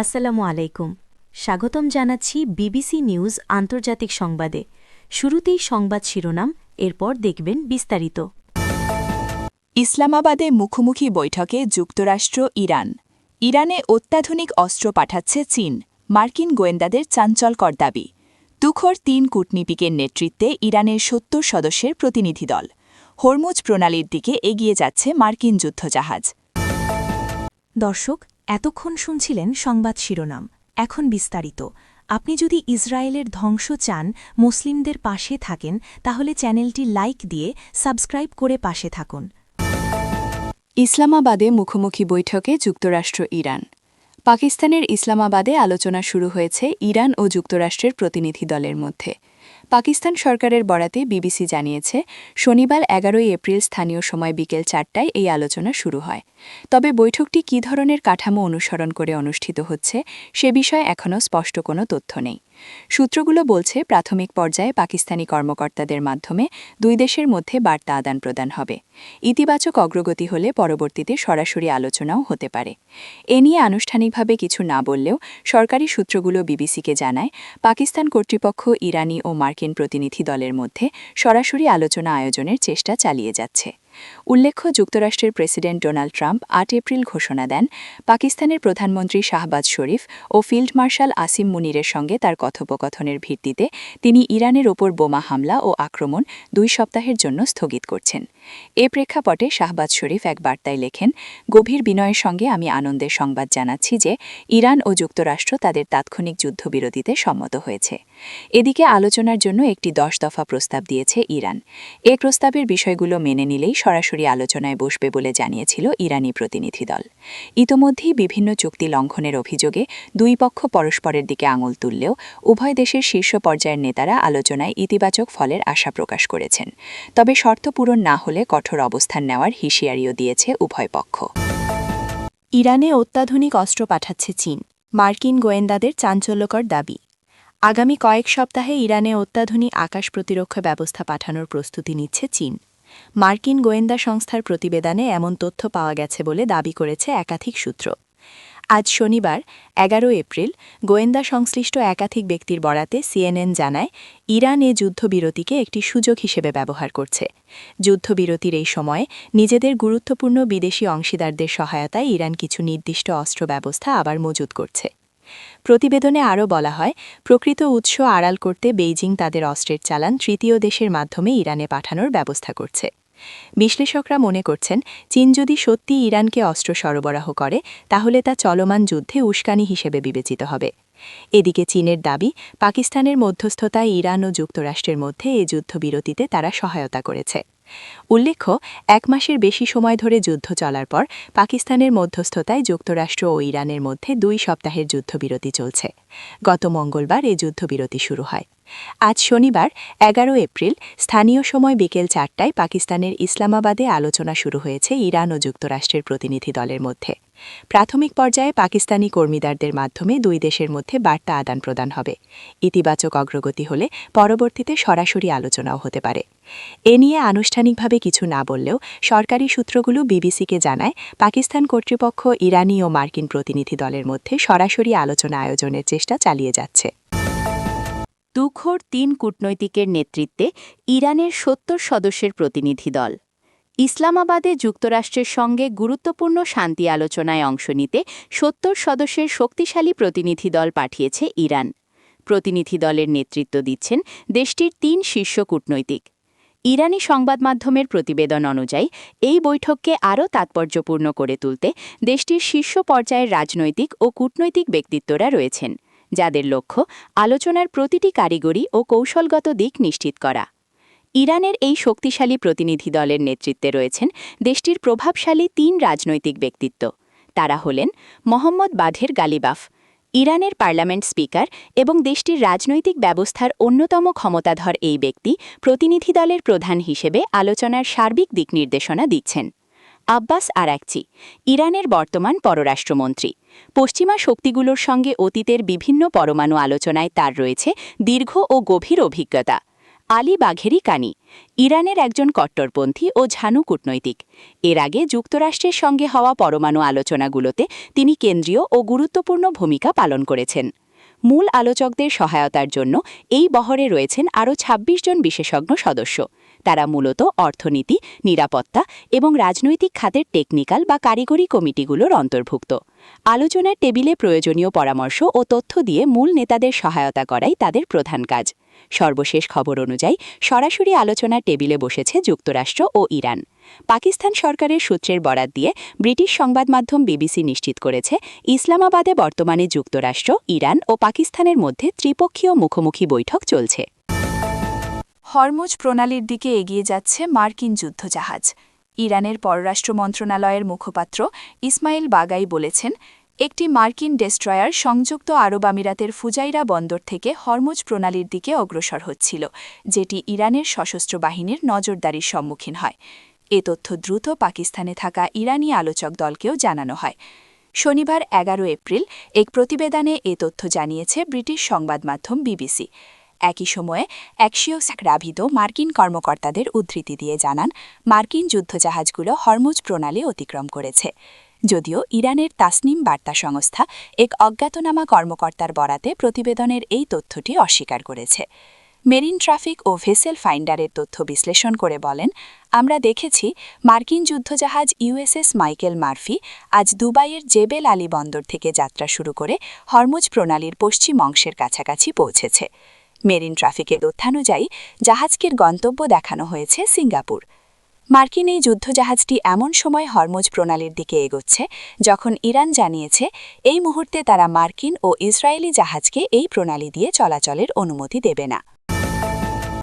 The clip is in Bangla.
আসসালামু আলাইকুম। স্বাগতম জানাচ্ছি বিবিসি নিউজ আন্তর্জাতিক সংবাদে। শুরুতেই সংবাদ শিরোনাম, এরপর দেখবেন বিস্তারিত। ইসলামাবাদে মুখোমুখি বৈঠকে যুক্তরাষ্ট্র ইরান। ইরানে অত্যাধুনিক অস্ত্র পাঠাচ্ছে চীন, মার্কিন গোয়েন্দাদের চাঞ্চল্যকর দাবি। তুখোর ৩ কূটনীতিকের নেতৃত্বে ইরানের ৭০ সদস্যের প্রতিনিধি দল। হরমুজ প্রণালীর দিকে এগিয়ে যাচ্ছে মার্কিন যুদ্ধজাহাজ। দর্শক, এতক্ষণ শুনছিলেন সংবাদ শিরোনাম। এখন বিস্তারিত। আপনি যদি ইসরায়েলের ধ্বংস চান, মুসলিমদের পাশে থাকেন, তাহলে চ্যানেলটি লাইক দিয়ে সাবস্ক্রাইব করে পাশে থাকুন। ইসলামাবাদে মুখোমুখি বৈঠকে যুক্তরাষ্ট্র ইরান। পাকিস্তানের ইসলামাবাদে আলোচনা শুরু হয়েছে ইরান ও যুক্তরাষ্ট্রের প্রতিনিধি দলের মধ্যে। পাকিস্তান সরকারের বরাতে বিবিসি জানিয়েছে, শনিবার ১১ এপ্রিল স্থানীয় সময় বিকেল ৪টায় এই আলোচনা শুরু হয়। তবে বৈঠকটি কী ধরনের কাঠামো অনুসরণ করে অনুষ্ঠিত হচ্ছে সে বিষয়ে এখনও স্পষ্ট কোনো তথ্য নেই। সূত্রগুলো বলছে, প্রাথমিক পর্যায়ে পাকিস্তানি কর্মকর্তাদের মাধ্যমে দুই দেশের মধ্যে বার্তা আদান-প্রদান হবে। ইতিবাচক অগ্রগতি হলে পরবর্তীতে সরাসরি আলোচনাও হতে পারে। এ নিয়ে আনুষ্ঠানিকভাবে কিছু না বললেও সরকারি সূত্রগুলো বিবিসিকে জানায়, পাকিস্তান কর্তৃপক্ষ ইরানি ও মার্কিন প্রতিনিধি দলের মধ্যে সরাসরি আলোচনা আয়োজনের চেষ্টা চালিয়ে যাচ্ছে। উল্লেখ্য, যুক্তরাষ্ট্রের প্রেসিডেন্ট ডোনাল্ড ট্রাম্প ৮ এপ্রিল ঘোষণা দেন, পাকিস্তানের প্রধানমন্ত্রী শাহবাজ শরীফ ও ফিল্ড মার্শাল আসিম মুনিরের সঙ্গে তার কথোপকথনের ভিত্তিতে তিনি ইরানের ওপর বোমা হামলা ও আক্রমণ ২ সপ্তাহের জন্য স্থগিত করছেন। এ প্রেক্ষাপটে শাহবাজ শরীফ এক বার্তায় লেখেন, গভীর বিনয়ের সঙ্গে আমি আনন্দের সংবাদ জানাচ্ছি যে ইরান ও যুক্তরাষ্ট্র তাদের তাৎক্ষণিক যুদ্ধবিরতিতে সম্মত হয়েছে। এদিকে আলোচনার জন্য একটি ১০ দফা প্রস্তাব দিয়েছে ইরান। এ প্রস্তাবের বিষয়গুলো মেনে নিলেই সরাসরি আলোচনায় বসবে বলে জানিয়েছিল ইরানি প্রতিনিধি দল। ইতোমধ্যেই বিভিন্ন চুক্তি লঙ্ঘনের অভিযোগে দুই পক্ষ পরস্পরের দিকে আঙুল তুললেও উভয় দেশের শীর্ষ পর্যায়ের নেতারা আলোচনায় ইতিবাচক ফলের আশা প্রকাশ করেছেন। তবে শর্ত পূরণ না হলে কঠোর অবস্থান নেওয়ার হুঁশিয়ারিও দিয়েছে উভয় পক্ষ। ইরানে অত্যাধুনিক অস্ত্র পাঠাচ্ছে চীন, মার্কিন গোয়েন্দাদের চাঞ্চল্যকর দাবি। আগামী কয়েক সপ্তাহে ইরানে অত্যাধুনিক আকাশ প্রতিরক্ষা ব্যবস্থা পাঠানোর প্রস্তুতি নিচ্ছে চীন। মার্কিন গোয়েন্দা সংস্থার প্রতিবেদনে এমন তথ্য পাওয়া গেছে বলে দাবি করেছে একাধিক সূত্র। আজ শনিবার ১১ এপ্রিল গোয়েন্দা সংশ্লিষ্ট একাধিক ব্যক্তির বরাতে সিএনএন জানায়, ইরান এ যুদ্ধবিরতিকে একটি সুযোগ হিসেবে ব্যবহার করছে। যুদ্ধবিরতির এই সময়ে নিজেদের গুরুত্বপূর্ণ বিদেশি অংশীদারদের সহায়তায় ইরান কিছু নির্দিষ্ট অস্ত্র ব্যবস্থা আবার মজুত করছে। প্রতিবেদনে আরও বলা হয়, প্রকৃত উৎস আড়াল করতে বেইজিং তাদের অস্ত্রের চালান তৃতীয় দেশের মাধ্যমে ইরানে পাঠানোর ব্যবস্থা করছে। বিশ্লেষকরা মনে করছেন, চীন যদি সত্যি ইরানকে অস্ত্র সরবরাহ করে তাহলে তা চলমান যুদ্ধে উস্কানি হিসেবে বিবেচিত হবে। এদিকে চীনের দাবি, পাকিস্তানের মধ্যস্থতায় ইরান ও যুক্তরাষ্ট্রের মধ্যে এ যুদ্ধবিরতিতে তারা সহায়তা করেছে। উল্লেখ্য, ১ মাসের বেশি সময় ধরে যুদ্ধ চলার পর পাকিস্তানের মধ্যস্থতায় যুক্তরাষ্ট্র ও ইরানের মধ্যে ২ সপ্তাহের যুদ্ধবিরতি চলছে। গত মঙ্গলবার এ যুদ্ধবিরতি শুরু হয়। আজ শনিবার ১১ এপ্রিল স্থানীয় সময় বিকেল ৪টায় পাকিস্তানের ইসলামাবাদে আলোচনা শুরু হয়েছে ইরান ও যুক্তরাষ্ট্রের প্রতিনিধি দলের মধ্যে। প্রাথমিক পর্যায়ে পাকিস্তানি কর্মীদারদের মাধ্যমে দুই দেশের মধ্যে বার্তা আদান-প্রদান হবে। ইতিবাচক অগ্রগতি হলে পরবর্তীতে সরাসরি আলোচনাও হতে পারে। এ নিয়ে আনুষ্ঠানিকভাবে কিছু না বললেও সরকারি সূত্রগুলো বিবিসিকে জানায়, পাকিস্তান কর্তৃপক্ষ ইরানি ও মার্কিন প্রতিনিধি দলের মধ্যে সরাসরি আলোচনা আয়োজনের চেষ্টা চালিয়ে যাচ্ছে। তুখোর ৩ কূটনৈতিকের নেতৃত্বে ইরানের ৭০ সদস্যের প্রতিনিধি দল। ইসলামাবাদে যুক্তরাষ্ট্রের সঙ্গে গুরুত্বপূর্ণ শান্তি আলোচনায় অংশ নিতে ৭০ সদস্যের শক্তিশালী প্রতিনিধি দল পাঠিয়েছে ইরান। প্রতিনিধি দলের নেতৃত্ব দিচ্ছেন দেশটির ৩ শীর্ষ কূটনৈতিক। ইরানি সংবাদ মাধ্যমের প্রতিবেদন অনুযায়ী এই বৈঠককে আরও তাৎপর্যপূর্ণ করে তুলতে দেশটির শীর্ষ পর্যায়ের রাজনৈতিক ও কূটনৈতিক ব্যক্তিত্বরা রয়েছেন, যাদের লক্ষ্য আলোচনার প্রতিটি কারিগরি ও কৌশলগত দিক নিশ্চিত করা। ইরানের এই শক্তিশালী প্রতিনিধি দলের নেতৃত্বে রয়েছেন দেশটির প্রভাবশালী ৩ রাজনৈতিক ব্যক্তিত্ব। তারা হলেন মোহাম্মদ বাঘের গালিবাফ, ইরানের পার্লামেন্ট স্পিকার এবং দেশটির রাজনৈতিক ব্যবস্থার অন্যতম ক্ষমতাধর এই ব্যক্তি প্রতিনিধি দলের প্রধান হিসেবে আলোচনার সার্বিক দিক নির্দেশনা দিচ্ছেন। আব্বাস আরাকচি, ইরানের বর্তমান পররাষ্ট্রমন্ত্রী। পশ্চিমা শক্তিগুলোর সঙ্গে অতীতের বিভিন্ন পরমাণু আলোচনায় তার রয়েছে দীর্ঘ ও গভীর অভিজ্ঞতা। আলী বাঘেরি কানি ইরানের একজন কট্টরপন্থী ও ঝানু কূটনৈতিক। এর আগে যুক্তরাষ্ট্রের সঙ্গে হওয়া পরমাণু আলোচনাগুলোতে তিনি কেন্দ্রীয় ও গুরুত্বপূর্ণ ভূমিকা পালন করেছেন। মূল আলোচকদের সহায়তার জন্য এই বহরে রয়েছেন আরও ২৬ জন বিশেষজ্ঞ সদস্য। তারা মূলত অর্থনীতি, নিরাপত্তা এবং রাজনৈতিক খাতের টেকনিক্যাল বা কারিগরি কমিটিগুলোর অন্তর্ভুক্ত। আলোচনার টেবিলে প্রয়োজনীয় পরামর্শ ও তথ্য দিয়ে মূল নেতাদের সহায়তা করাই তাদের প্রধান কাজ। সর্বশেষ খবর অনুযায়ী সরাসরি আলোচনার টেবিলে বসেছে যুক্তরাষ্ট্র ও ইরান। পাকিস্তান সরকারের সূত্রের বরাত দিয়ে ব্রিটিশ সংবাদ মাধ্যম বিবিসি নিশ্চিত করেছে, ইসলামাবাদে বর্তমানে যুক্তরাষ্ট্র, ইরান ও পাকিস্তানের মধ্যে ত্রিপক্ষীয় মুখোমুখি বৈঠক চলছে। হরমুজ প্রণালীর দিকে এগিয়ে যাচ্ছে মার্কিন যুদ্ধজাহাজ। ইরানের পররাষ্ট্র মন্ত্রণালয়ের মুখপাত্র ইসমাইল বাগাই বলেছেন, একটি মার্কিন ডেস্ট্রয়ার সংযুক্ত আরব আমিরাতের ফুজাইরা বন্দর থেকে হরমুজ প্রণালীর দিকে অগ্রসর হচ্ছিল, যেটি ইরানের সশস্ত্র বাহিনীর নজরদারির সম্মুখীন হয়। এ তথ্য দ্রুত পাকিস্তানে থাকা ইরানি আলোচক দলকেও জানানো হয়। শনিবার ১১ এপ্রিল এক প্রতিবেদনে এ তথ্য জানিয়েছে ব্রিটিশ সংবাদ মাধ্যম বিবিসি। একই সময়ে অ্যাক্সিওস রাভিদো মার্কিন কর্মকর্তাদের উদ্ধৃতি দিয়ে জানান, মার্কিন যুদ্ধজাহাজগুলো হরমুজ প্রণালী অতিক্রম করেছে। যদিও ইরানের তাসনিম বার্তা সংস্থা এক অজ্ঞাতনামা কর্মকর্তার বরাতে প্রতিবেদনের এই তথ্যটি অস্বীকার করেছে। মেরিন ট্রাফিক ও ভেসেল ফাইন্ডারের তথ্য বিশ্লেষণ করে বলেন, আমরা দেখেছি মার্কিন যুদ্ধজাহাজ ইউএসএস মাইকেল মার্ফি আজ দুবাইয়ের জেবেল আলী বন্দর থেকে যাত্রা শুরু করে হরমুজ প্রণালীর পশ্চিম অংশের কাছাকাছি পৌঁছেছে। মেরিন ট্রাফিকের তথ্যানুযায়ী জাহাজটির গন্তব্য দেখানো হয়েছে সিঙ্গাপুর। মার্কিন এই যুদ্ধজাহাজটি এমন সময় হরমুজ প্রণালীর দিকে এগোচ্ছে যখন ইরান জানিয়েছে এই মুহূর্তে তারা মার্কিন ও ইসরায়েলি জাহাজকে এই প্রণালী দিয়ে চলাচলের অনুমতি দেবে না।